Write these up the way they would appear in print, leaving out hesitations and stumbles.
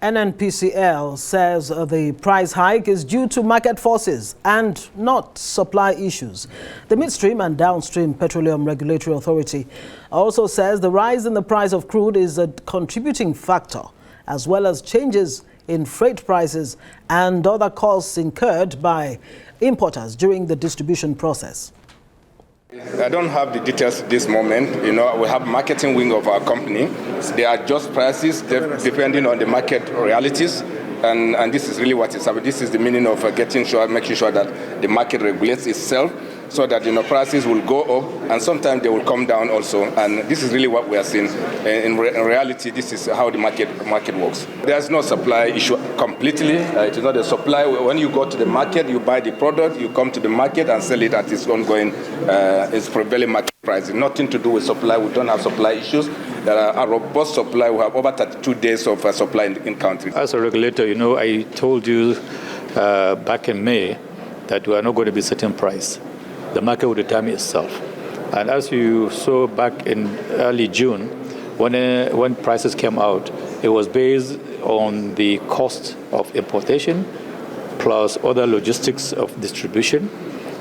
NNPCL says the price hike is due to market forces and not supply issues. The Midstream and Downstream Petroleum Regulatory Authority also says the rise in the price of crude is a contributing factor, as well as changes in freight prices and other costs incurred by importers during the distribution process. I don't have the details at this moment. We have marketing wing of our company. They adjust prices depending on the market realities. And this is really what it's about. This is the meaning of making sure that the market regulates itself so that prices will go up and sometimes they will come down also. And this is really what we are seeing. In reality, this is how the market works. There's no supply issue completely. It is not a supply. When you go to the market, you buy the product, you come to the market and sell it at its ongoing, its prevailing market price. Nothing to do with supply. We don't have supply issues. There are a robust supply. We have over 32 days of supply in country. As a regulator, I told you back in May that we are not going to be setting price. The market will determine itself. And as you saw back in early June, when prices came out, it was based on the cost of importation plus other logistics of distribution,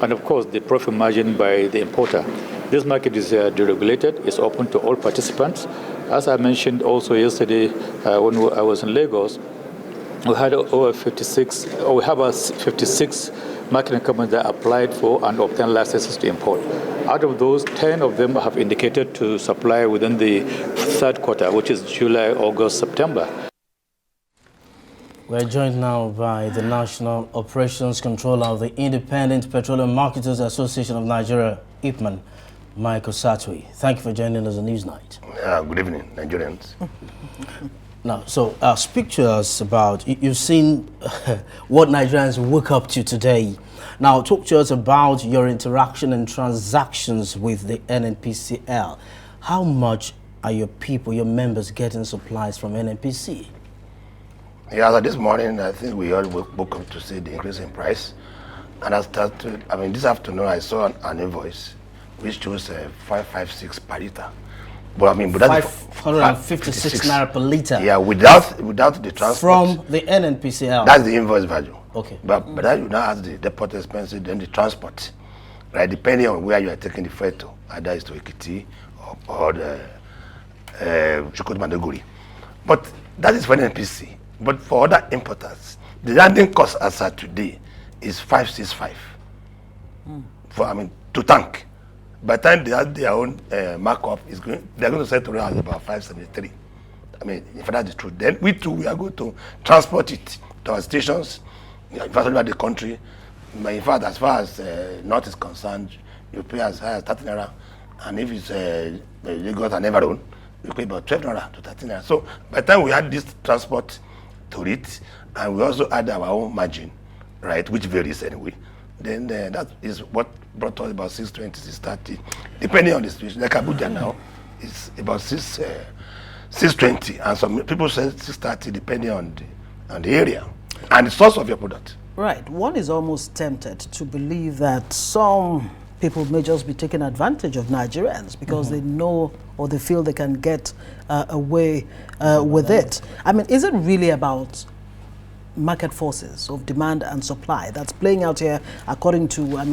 and of course the profit margin by the importer. This market is deregulated. It's open to all participants. As I mentioned also yesterday when I was in Lagos, we had over 56 marketing companies that applied for and obtained licenses to import. Out of those, 10 of them have indicated to supply within the third quarter, which is July, August, September. We're joined now by the National Operations Controller of the Independent Petroleum Marketers Association of Nigeria, IPMAN, Mike Osatuyi. Thank you for joining us on Newsnight. Good evening, Nigerians. Now, so speak to us about, you've seen what Nigerians woke up to today. Now, talk to us about your interaction and transactions with the NNPCL. How much are your people, your members, getting supplies from NNPC? Yeah, so this morning, I think we all woke up to see the increase in price. And this afternoon, I saw an invoice which shows 556 per liter. But that's 556 naira per liter. Yeah, without the transport. From the NNPCL. That's the invoice value. Okay. But that you now have the depot expenses, then the transport, right? Depending on where you are taking the freight to, either it's to Ekiti or the Chukwuemanduguri. But that is for NNPC. But for other importers, the landing cost as of today is 565 to tank. By the time they have their own markup, they're going to settle around about 573. If that's the truth, then we are going to transport it to our stations, first of all, the country. In fact, as far as North is concerned, you pay as high as 13 naira, and if it's Lagos and Everon, you pay about 12 naira to 13 naira. So by the time we add this transport to it, and we also add our own margin, right, which varies anyway, then that is what brought us about 620, 630, depending on the situation. Like Abuja now, it's about 620, and some people say 630 depending on the area and the source of your product. Right. One is almost tempted to believe that some people may just be taking advantage of Nigerians because they know or they feel they can get away with it. Is it really about market forces of demand and supply that's playing out here, according to what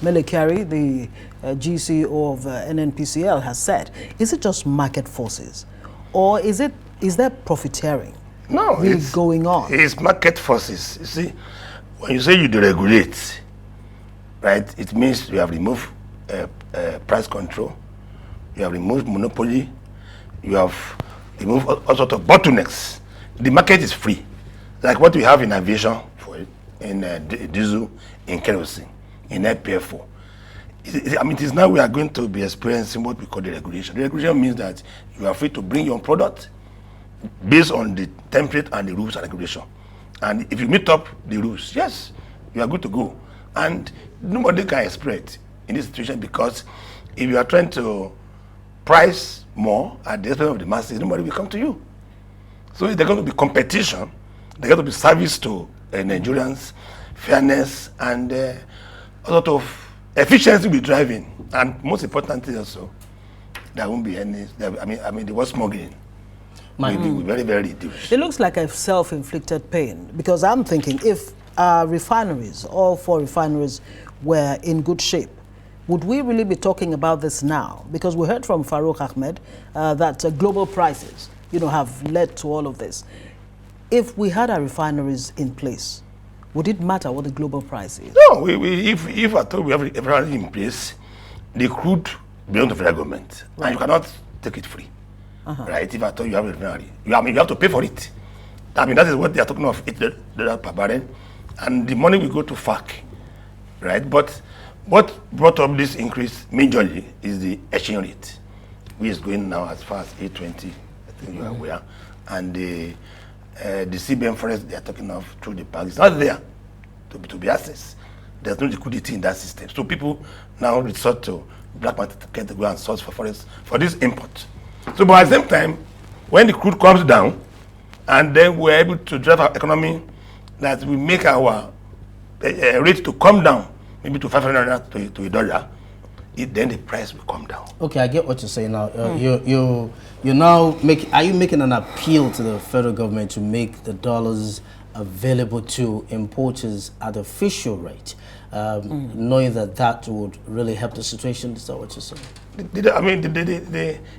Mele Kyari, the GCO of NNPCL, has said? Is it just market forces, or is there profiteering really going on? It's market forces. You see, when you say you deregulate, right, it means you have removed price control, you have removed monopoly, you have removed all sorts of bottlenecks. The market is free. Like what we have in aviation, in diesel, in kerosene, in FPF4. It is now we are going to be experiencing what we call the regulation. The regulation means that you are free to bring your product based on the template and the rules and regulation. And if you meet up the rules, yes, you are good to go. And nobody can expect in this situation, because if you are trying to price more at the expense of the masses, nobody will come to you. So there's going to be competition. There got to be service to Nigerians, fairness, and a lot of efficiency will be driving. And most importantly also, there won't be any, the word smuggling. will be very, very reduced. It looks like a self-inflicted pain, because I'm thinking if our refineries, all 4 refineries, were in good shape, would we really be talking about this now? Because we heard from Farouk Ahmed that global prices, have led to all of this. If we had our refineries in place, would it matter what the global price is? No, if at all we have a refinery in place, the crude belongs to the federal government, and you cannot take it free, right? If at all you have a refinery, you have to pay for it. I mean, that is what they are talking of, $8 per barrel, and the money will go to FARC, right? But what brought up this increase majorly is the exchange rate, which is going now as far as 820, I think you are aware, and the CBN forest they are talking of through the park is not there to be accessed. There's no liquidity in that system. So people now resort to black market to go and source for forest for this import. So but at the same time, when the crude comes down, and then we're able to drive our economy, that we make our rate to come down, maybe to 500 to $1, then the price will come down. Okay, I get what you're saying now. You now are you making an appeal to the federal government to make the dollars available to importers at official rate, knowing that would really help the situation? Is that what you're saying? I mean,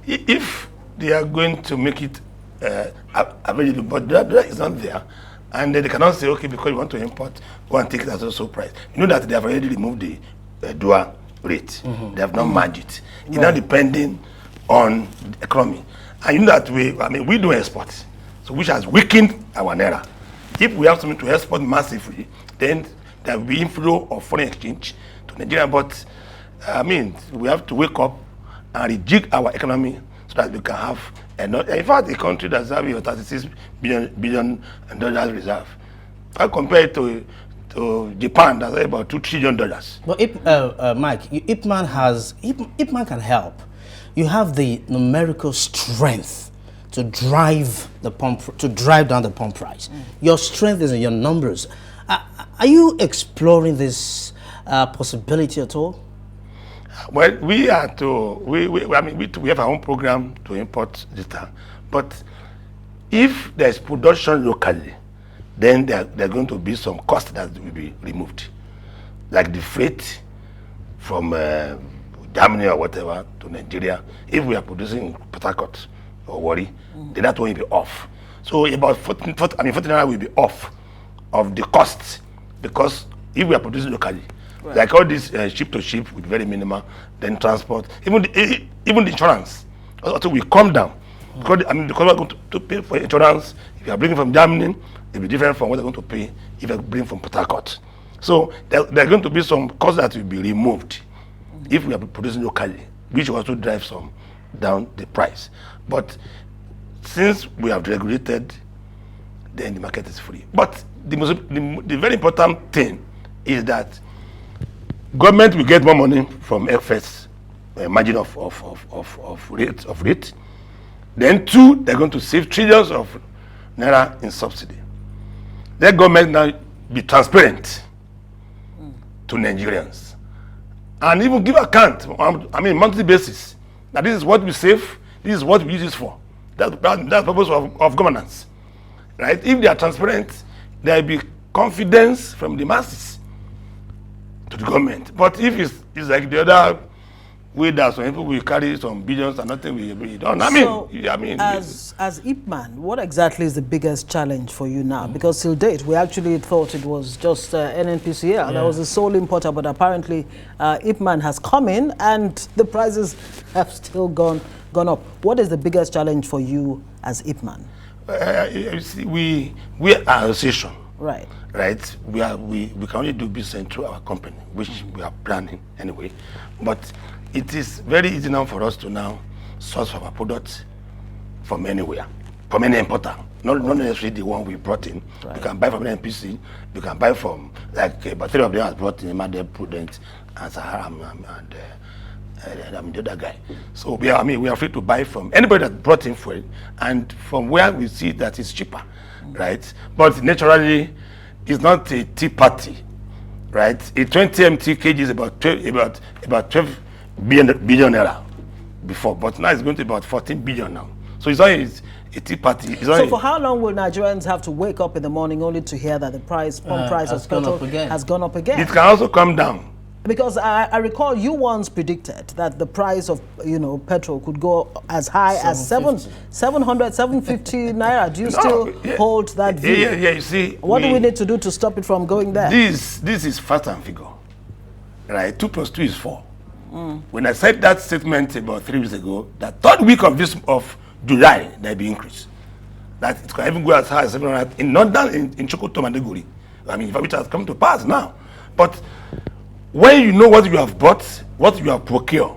if they are going to make it available, but that is not there, and they cannot say, okay, because you want to import, go and take it as also price. You know that they have already removed the dual rate. They have not merged it. It's now depending on the economy. And you know that we do export, so which has weakened our naira. If we have something to export massively, then there will be inflow of foreign exchange to Nigeria. But we have to wake up and rejig our economy so that we can have enough. In fact, a country that's having a $36 billion reserve, I compare it to Japan, that's about $2 trillion. But Mike, Ipman can help. You have the numerical strength to drive down the pump price. Your strength is in your numbers. Are you exploring this possibility at all? Well, we have our own program to import data, but if there's production locally, then there are going to be some costs that will be removed, like the freight from Germany or whatever to Nigeria. If we are producing in Port Harcourt or Warri, then that will be off. So about 40 naira will be off of the costs, because if we are producing locally, like all this ship to ship with very minimal, then transport, even the insurance also will come down. Because we're going to pay for insurance. If you are bringing from Germany, it will be different from what they're going to pay if you bring from Port Harcourt. So there are going to be some costs that will be removed if we are producing locally, which will also drive some down the price. But since we have regulated, then the market is free. But the very important thing is that government will get more money from FS margin of rate. Then 2, they're going to save trillions of naira in subsidy. Let government now be transparent to Nigerians and even give account on monthly basis. Now this is what we save, this is what we use this for. That's the purpose of governance, right? If they are transparent, there will be confidence from the masses to the government. But if it's like the other way that some people will carry some billions and nothing will be done. As Ipman, what exactly is the biggest challenge for you now? Because till date, we actually thought it was just NNPCL that was the sole importer, but apparently Ipman has come in and the prices have still gone up. What is the biggest challenge for you as Ipman? We are an association. Right. Right. We can only do business through our company, which we are planning anyway. But it is very easy now for us to now source our products from anywhere, from any importer. Not necessarily the one we brought in. Right. You can buy from NPC. You can buy from about 3 of them has brought in Made Prudent and Sahara and the other guy. So we are free to buy from anybody that brought in fuel, and from where we see that it's cheaper, right? But naturally, it's not a tea party, right? A 20 MT kg is about 12 billion naira before, but now it's going to be about 14 billion now. So it's not a tea party. It's not So for how long will Nigerians have to wake up in the morning only to hear that the pump price of petrol has gone up again? It can also come down. Because I recall you once predicted that the price of petrol could go as high as 700, 750 naira. Do you still hold that view? Yeah. You see, what do we need to do to stop it from going there? This is fact and figure, right? 2 plus 2 is 4. When I said that statement about 3 weeks ago, the third week of July there'll be increase. That it can even go as high as 700 in Chokoto Mandeguri. I mean, which has come to pass now, but. When you know what you have bought, what you have procured,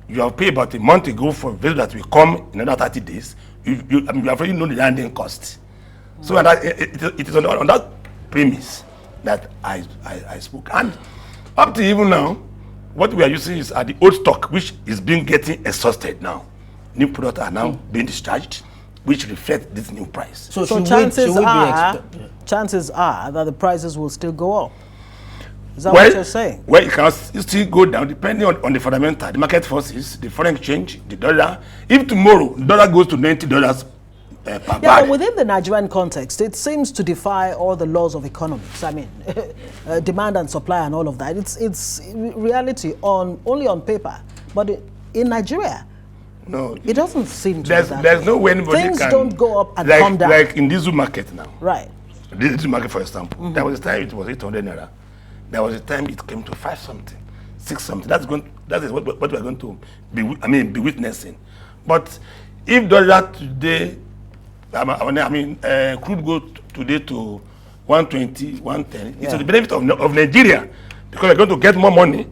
you have paid about a month ago for a vessel that will come in another 30 days, you already know the landing cost. So it is on that premise that I spoke. And up to even now, what we are using is the old stock, which is getting exhausted now. New products are now being discharged, which reflect this new price. So chances are that the prices will still go up. Is that what you're saying? Well, it can still go down depending on the fundamental, the market forces, the foreign exchange, the dollar. If tomorrow the dollar goes to $90 per barrel. But within the Nigerian context, it seems to defy all the laws of economics. I mean, demand and supply and all of that. It's reality only on paper. But in Nigeria, no, it doesn't seem to there's no way anybody Things can, don't go up and come down. Like in this market now. Right. This market, for example, there was a time it was 800 naira. There was a time it came to 5 something, 6 something. That is what we are going to be witnessing. But if dollar today, crude go today to 120, 110, it's to the benefit of Nigeria, because we're going to get more money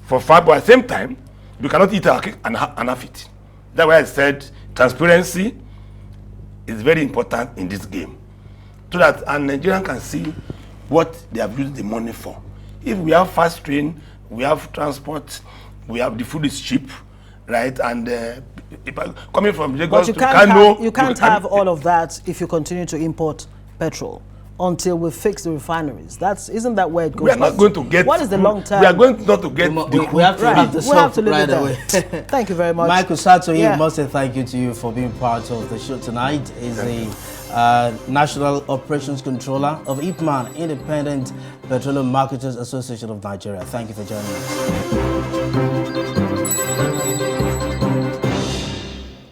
for far, but at the same time, we cannot eat our cake and have it. That's why I said transparency is very important in this game, so that a Nigerian can see what they have used the money for. If we have fast train, we have transport, we have the food is cheap, right? And coming from Lagos to Kano, you can't have all of that if you continue to import petrol until we fix the refineries. Isn't that where it goes? We are not going to get. What is the long term? We are going not to get. We have to have the have to right away. Thank you very much, Michael Osatuyi. Must say thank you to you for being part of the show tonight. Is the National Operations Controller of IPMAN, Independent Petroleum Marketers Association of Nigeria. Thank you for joining us.